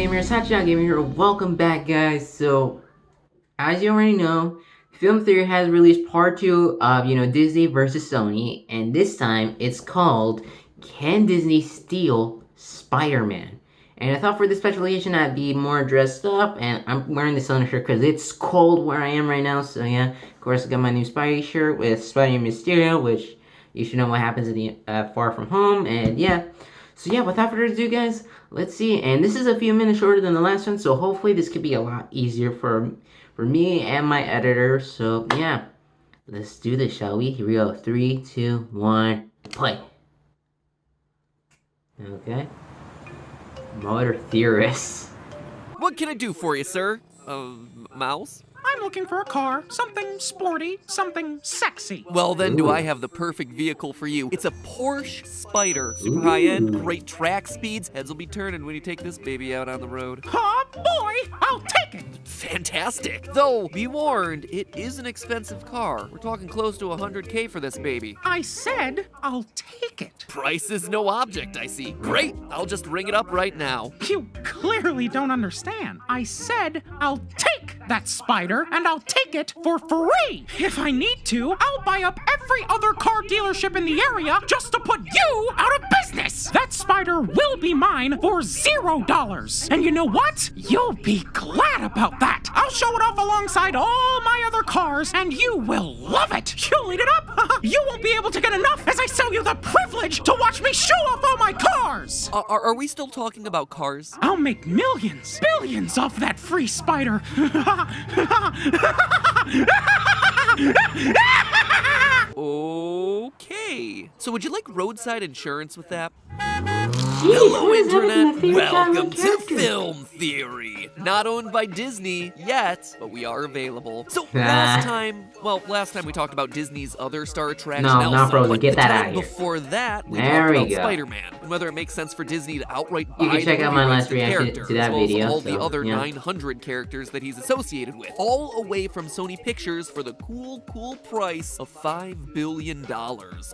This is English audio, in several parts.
gamers, Hatchet Gamer here. Welcome back, guys. So, as you already know, Film Theory has released part 2 of, Disney versus Sony, and this time it's called Can Disney Steal Spider-Man? And I thought for this special edition I'd be more dressed up, and I'm wearing this undershirt because it's cold where I am right now. So yeah, of course I got my new Spidey shirt with Spidey and Mysterio, which you should know what happens at the Far From Home, and yeah. So yeah, without further ado, guys, let's see. And this is a few minutes shorter than the last one, so hopefully this could be a lot easier for me and my editor. So yeah, let's do this, shall we? Here we go. 3, 2, 1, play. Okay. Motor theorists. What can I do for you, sir? Mouse? I'm looking for a car, something sporty, something sexy. Well, then, do I have the perfect vehicle for you? It's a Porsche Spyder. Super high-end, great track speeds. Heads will be turning when you take this baby out on the road. Oh, boy, I'll take it. Fantastic. Though, be warned, it is an expensive car. We're talking close to $100K for this baby. I said I'll take it. Price is no object, I see. Great, I'll just ring it up right now. You clearly don't understand. I said I'll take that Spyder, and I'll take it for free. If I need to, I'll buy up every other car dealership in the area just to put you out of business. That Spyder will be mine for $0. And you know what? You'll be glad about that. I'll show it off alongside all my other cars, and you will love it. You'll eat it up. You won't be able to get enough as I sell you the privilege to watch me show off all my cars. Are we still talking about cars? I'll make millions, billions off that free Spyder. Okay. So would you like roadside insurance with that? Jeez, Hello, Internet. Welcome Welcome to Film Theory. Not owned by Disney yet, but we are available. So last time we talked about Disney's other star attraction. No, not Frozen. Get that out of here. Before that, we there talked we about go. Spider-Man and whether it makes sense for Disney to outright buy you can check out my last reaction to that video. All the other yeah. 900 characters that he's associated with, all away from Sony Pictures for the cool price of $5 billion.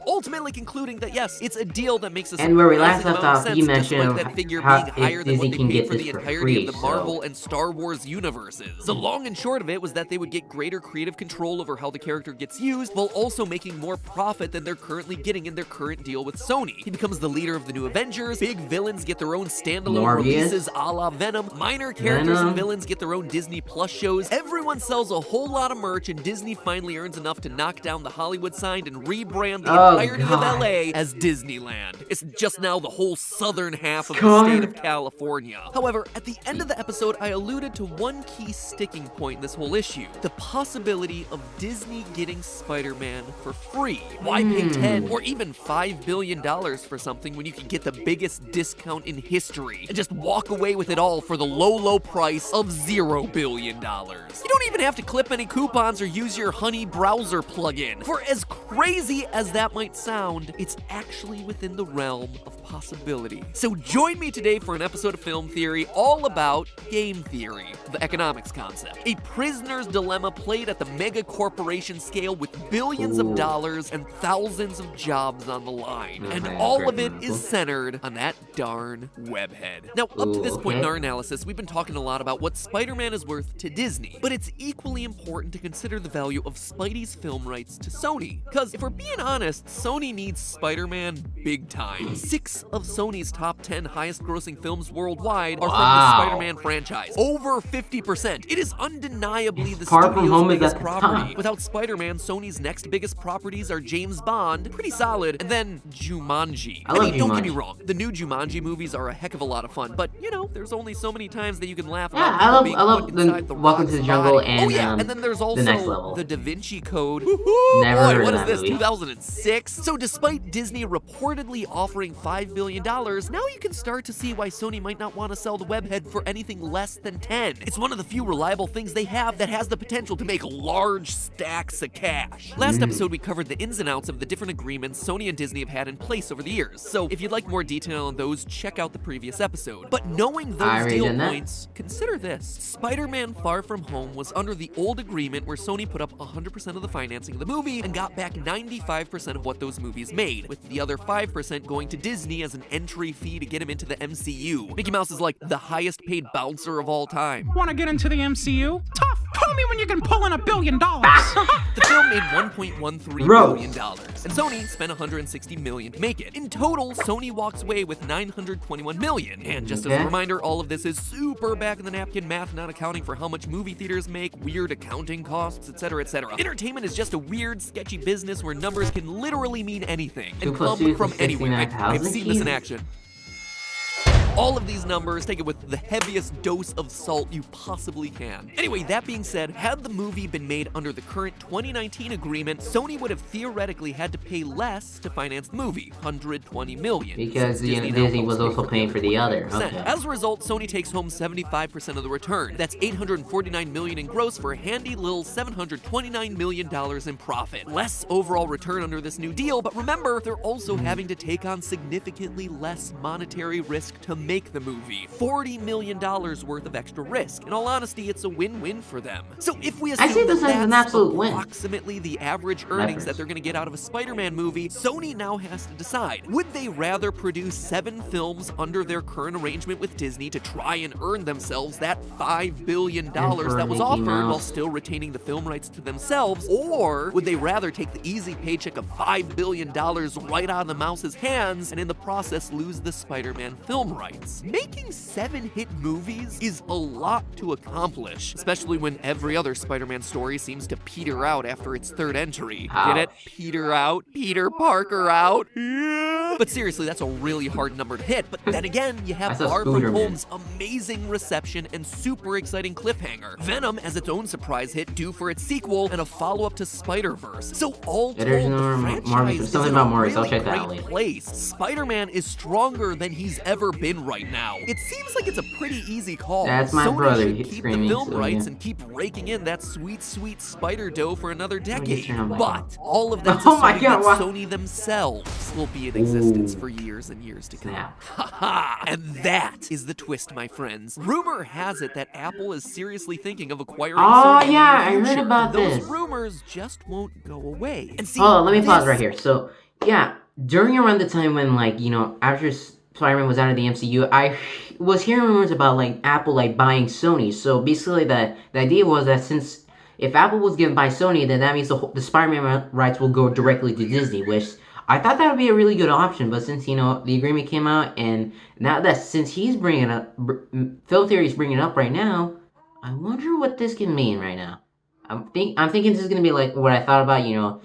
Ultimately concluding that yes, it's a deal that makes us. And where we last left off, you mentioned that figure how being higher than Disney what they can paid get for this the for entirety free, of the Marvel and Star Wars universes. The long and short of it was that they would get greater creative control over how the character gets used, while also making more profit than they're currently getting in their current deal with Sony. He becomes the leader of the new Avengers, big villains get their own standalone releases a la Venom, minor characters and villains get their own Disney Plus shows, everyone sells a whole lot of merch, and Disney finally earns enough to knock down the Hollywood sign and rebrand the entirety of LA as Disneyland. It's just now the whole southern half of the state of California. However, at the end of the episode, I alluded to one key sticking point in this whole issue: the possibility of Disney getting Spider-Man for free. Why pay 10 or even $5 billion for something when you can get the biggest discount in history and just walk away with it all for the low price of $0 billion? You don't even have to clip any coupons or use your Honey browser plugin. For as crazy as that might sound, it's actually within the realm of possibility. So join me today for an episode of Film Theory all about game theory, the economics concept. A prisoner's dilemma played at the mega corporation scale with billions of dollars and thousands of jobs on the line. And all of it is centered on that darn webhead. Now, up to this point in our analysis, we've been talking a lot about what Spider-Man is worth to Disney, but it's equally important to consider the value of Spidey's film rights to Sony. Because if we're being honest, Sony needs Spider-Man big time. 6 of Sony's top 10 highest grossing films worldwide are from the Spider-Man franchise. Over 50%. It is undeniably the studio's biggest property. Without Spider-Man, Sony's next biggest properties are James Bond, pretty solid, and then Jumanji. I mean, don't get me wrong, the new Jumanji movies are a heck of a lot of fun, but you know, there's only so many times that you can laugh about I love the Welcome to the Jungle and and then there's also the Next Level. The Da Vinci Code. Never heard what of is that this, movie. 2006? So despite Disney reportedly offering $5 billion, now you can start to see why Sony might not want to sell the webhead for anything less than 10. It's one of the few reliable things they have that has the potential to make large stacks of cash. Last episode, we covered the ins and outs of the different agreements Sony and Disney have had in place over the years. So if you'd like more detail on those, check out the previous episode. But knowing those deal points, consider this. Spider-Man Far From Home was under the old agreement where Sony put up 100% of the financing of the movie and got back 95% of what those movies made, with the other 5% going to Disney money as an entry fee to get him into the MCU. Mickey Mouse is like the highest paid bouncer of all time. Want to get into the MCU? Tough. Call me when you can pull in $1 billion. The film made $1.13 billion, and Sony spent $160 million to make it. In total, Sony walks away with $921 million. And just as a reminder, all of this is super back in the napkin math, not accounting for how much movie theaters make, weird accounting costs, etc., etc. Entertainment is just a weird, sketchy business where numbers can literally mean anything and come from anywhere. I've seen this in action. All of these numbers, take it with the heaviest dose of salt you possibly can. Anyway, that being said, had the movie been made under the current 2019 agreement, Sony would have theoretically had to pay less to finance the movie, $120 million. Because Disney was also paying for the other. Okay. As a result, Sony takes home 75% of the return. That's $849 million in gross for a handy little $729 million in profit. Less overall return under this new deal, but remember, they're also having to take on significantly less monetary risk to make the movie. $40 million worth of extra risk. In all honesty, it's a win-win for them. So if we assume that's an absolute win. Approximately the average earnings that they're going to get out of a Spider-Man movie, Sony now has to decide, would they rather produce 7 films under their current arrangement with Disney to try and earn themselves that $5 billion that was offered while still retaining the film rights to themselves, or would they rather take the easy paycheck of $5 billion right out of the mouse's hands and in the process lose the Spider-Man film rights? Making 7 hit movies is a lot to accomplish, especially when every other Spider-Man story seems to peter out after its 3rd entry. Get it? Peter out? Peter Parker out? Yeah. But seriously, that's a really hard number to hit. But then again, you have Far From Home's amazing reception and super exciting cliffhanger. Venom has its own surprise hit due for its sequel and a follow-up to Spider-Verse. So all told, the franchise is in a really great place. Spider-Man is stronger than he's ever been right now. It seems like it's a pretty easy call. That's my brother. Sony should keep the film rights and keep raking in that sweet, sweet spider dough for another decade. But all of that's assuming that Sony themselves will be in existence for years and years to come. Haha! And that is the twist, my friends. Rumor has it that Apple is seriously thinking of acquiring Sony. Oh yeah, I heard about this. Those rumors just won't go away. And see, let me pause right here. So, yeah, during around the time when, like, you know, after Spider-Man was out of the MCU, I was hearing rumors about, like, Apple, like, buying Sony. So, basically, the idea was that since if Apple was given by Sony, then that means the Spider-Man rights will go directly to Disney, which I thought that would be a really good option. But since, you know, the agreement came out, and now that since he's bringing up, Phil Theory's bringing it up right now, I wonder what this can mean right now. I'm thinking this is gonna be like what I thought about. You know,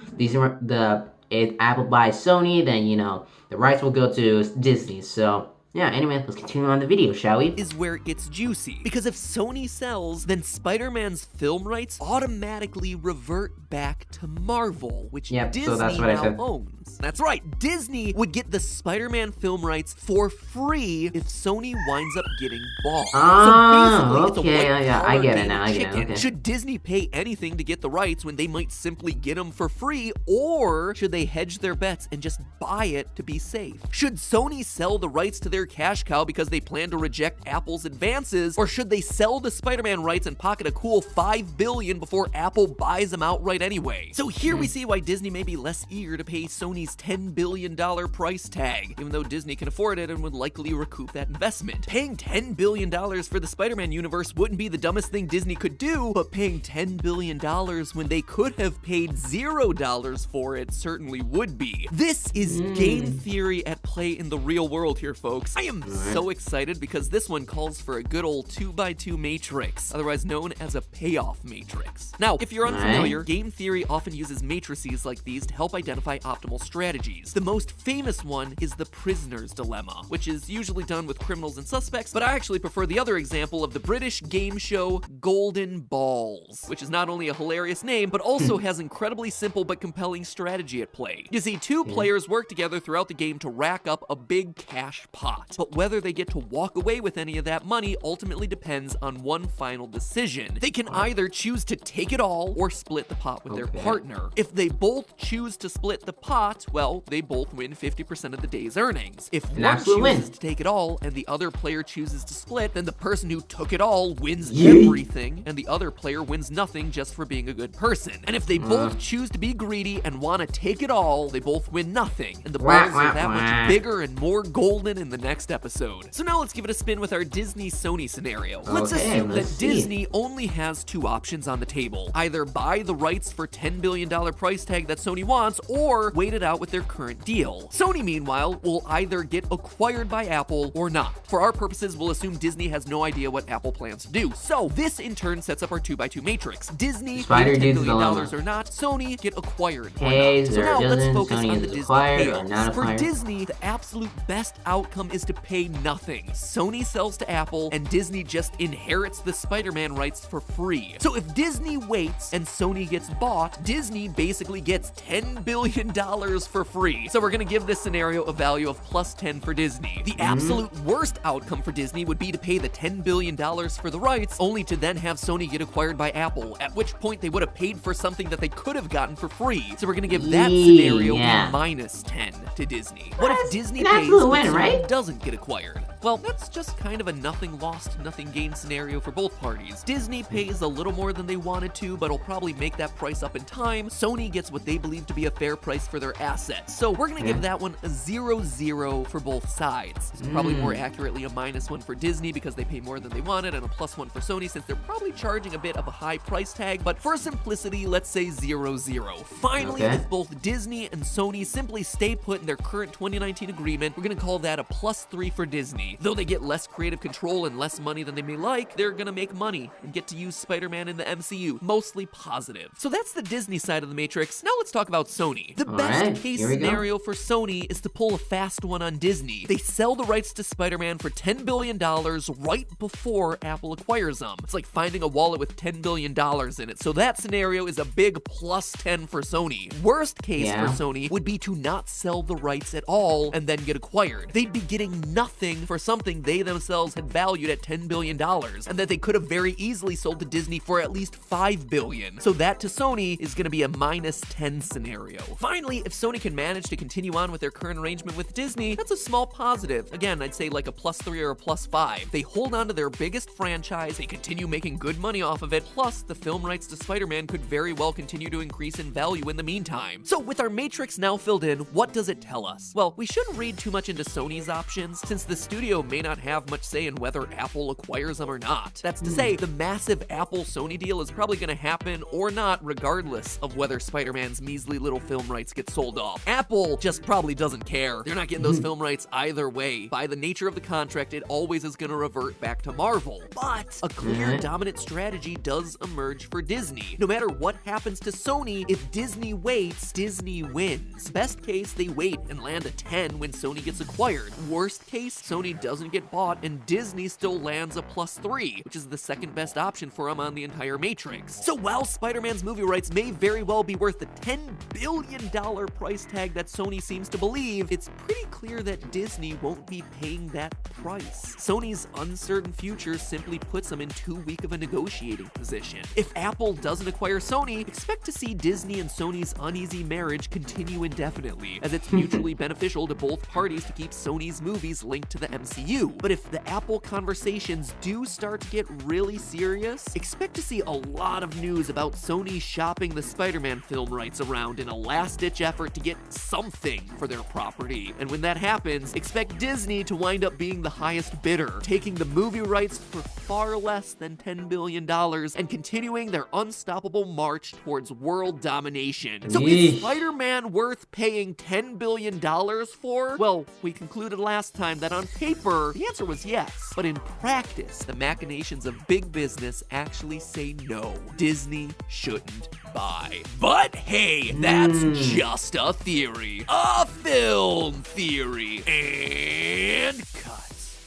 if Apple buys Sony, then, you know, the rights will go to Disney. So yeah, anyway, let's continue on the video, shall we? Is where it gets juicy. Because if Sony sells, then Spider-Man's film rights automatically revert back to Marvel, which Disney now owns. That's right, Disney would get the Spider-Man film rights for free if Sony winds up getting bought. So basically, it's a I get it now. Okay. Should Disney pay anything to get the rights when they might simply get them for free, or should they hedge their bets and just buy it to be safe? Should Sony sell the rights to their cash cow because they plan to reject Apple's advances, or should they sell the Spider-Man rights and pocket a cool $5 billion before Apple buys them outright anyway? So here we see why Disney may be less eager to pay Sony's $10 billion price tag, even though Disney can afford it and would likely recoup that investment. Paying $10 billion for the Spider-Man universe wouldn't be the dumbest thing Disney could do, but paying $10 billion when they could have paid $0 for it certainly would be. This is game theory at play in the real world here, folks. I am so excited because this one calls for a good old 2x2 matrix, otherwise known as a payoff matrix. Now, if you're unfamiliar, game theory often uses matrices like these to help identify optimal strategies. The most famous one is the prisoner's dilemma, which is usually done with criminals and suspects, but I actually prefer the other example of the British game show Golden Balls, which is not only a hilarious name, but also has incredibly simple but compelling strategy at play. You see, 2 players work together throughout the game to rack up a big cash pot. not. But whether they get to walk away with any of that money ultimately depends on one final decision. They can either choose to take it all or split the pot with their partner. If they both choose to split the pot, well, they both win 50% of the day's earnings. If one chooses to take it all and the other player chooses to split, then the person who took it all wins everything, and the other player wins nothing just for being a good person. And if they both choose to be greedy and want to take it all, they both win nothing, and the balls are that much bigger and more golden in the next episode. So now let's give it a spin with our Disney-Sony scenario. Let's assume that Disney only has two options on the table. Either buy the rights for $10 billion price tag that Sony wants, or wait it out with their current deal. Sony, meanwhile, will either get acquired by Apple or not. For our purposes, we'll assume Disney has no idea what Apple plans to do. So this in turn sets up our 2x2 matrix. Disney get $10 billion or not, Sony get acquired or not. So now let's focus on the Disney payoffs. For Disney, the absolute best outcome is to pay nothing. Sony sells to Apple, and Disney just inherits the Spider-Man rights for free. So if Disney waits and Sony gets bought, Disney basically gets $10 billion for free. So we're gonna give this scenario a value of +10 for Disney. The absolute worst outcome for Disney would be to pay the $10 billion for the rights, only to then have Sony get acquired by Apple, at which point they would have paid for something that they could have gotten for free. So we're gonna give that scenario a -10 to Disney. What if Disney pays but Sony doesn't get acquired? Well, that's just kind of a nothing lost, nothing gained scenario for both parties. Disney pays a little more than they wanted to, but will probably make that price up in time. Sony gets what they believe to be a fair price for their assets. So we're gonna give that one a 0-0 for both sides. It's probably more accurately a -1 for Disney because they pay more than they wanted, and a +1 for Sony since they're probably charging a bit of a high price tag, but for simplicity, let's say 0-0. Finally, if both Disney and Sony simply stay put in their current 2019 agreement, we're gonna call that a +3 for Disney. Though they get less creative control and less money than they may like, they're gonna make money and get to use Spider-Man in the MCU. Mostly positive. So that's the Disney side of the matrix. Now let's talk about Sony. The best case scenario for Sony is to pull a fast one on Disney. They sell the rights to Spider-Man for $10 billion right before Apple acquires them. It's like finding a wallet with $10 billion in it. So that scenario is a big +10 for Sony. Worst case for Sony would be to not sell the rights at all and then get acquired. They'd be getting nothing for something they themselves had valued at $10 billion, and that they could have very easily sold to Disney for at least $5 billion. So that to Sony is going to be a -10 scenario. Finally, if Sony can manage to continue on with their current arrangement with Disney, that's a small positive. Again, I'd say like a +3 or a +5. They hold on to their biggest franchise, they continue making good money off of it, plus the film rights to Spider-Man could very well continue to increase in value in the meantime. So with our matrix now filled in, what does it tell us? Well, we shouldn't read too much into Sony's options, since the studio may not have much say in whether Apple acquires them or not. That's to say, the massive Apple-Sony deal is probably going to happen or not regardless of whether Spider-Man's measly little film rights get sold off. Apple just probably doesn't care. They're not getting those film rights either way. By the nature of the contract, it always is going to revert back to Marvel. But a clear dominant strategy does emerge for Disney. No matter what happens to Sony, if Disney waits, Disney wins. Best case, they wait and land a 10 when Sony gets acquired. Worst case, Sony doesn't get bought and Disney still lands a +3, which is the second best option for them on the entire matrix. So while Spider-Man's movie rights may very well be worth the $10 billion price tag that Sony seems to believe, it's pretty clear that Disney won't be paying that price. Sony's uncertain future simply puts them in too weak of a negotiating position. If Apple doesn't acquire Sony, expect to see Disney and Sony's uneasy marriage continue indefinitely, as it's mutually beneficial to both parties to keep Sony's movies linked to the MCU. But if the Apple conversations do start to get really serious, expect to see a lot of news about Sony shopping the Spider-Man film rights around in a last-ditch effort to get something for their property. And when that happens, expect Disney to wind up being the highest bidder, taking the movie rights for far less than $10 billion and continuing their unstoppable march towards world domination. So is Spider-Man worth paying $10 billion for? Well, we concluded last time that on paper, the answer was yes. But in practice, the machinations of big business actually say no. Disney shouldn't buy. But hey, that's just a theory. A film theory. And cuts.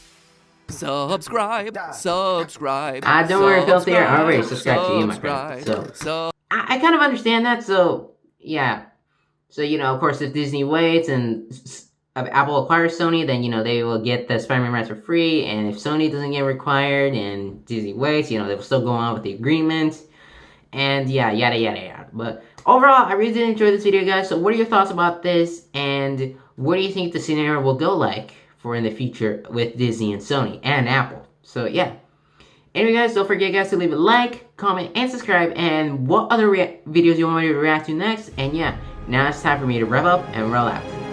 Subscribe. Don't worry, film theory. I already subscribed to you, my friend. So I kind of understand that. So yeah. So, you know, of course, if Disney waits and Apple acquires Sony, then they will get the Spider-Man rights for free. And if Sony doesn't get required and Disney waits, they will still go on with the agreement. And yeah, yada yada yada. But overall, I really did enjoy this video, guys. So what are your thoughts about this? And what do you think the scenario will go like for in the future with Disney and Sony and Apple? So yeah. Anyway, guys, don't forget, guys, to leave a like, comment, and subscribe. And what other videos you want me to react to next? And yeah, now it's time for me to wrap up and roll out.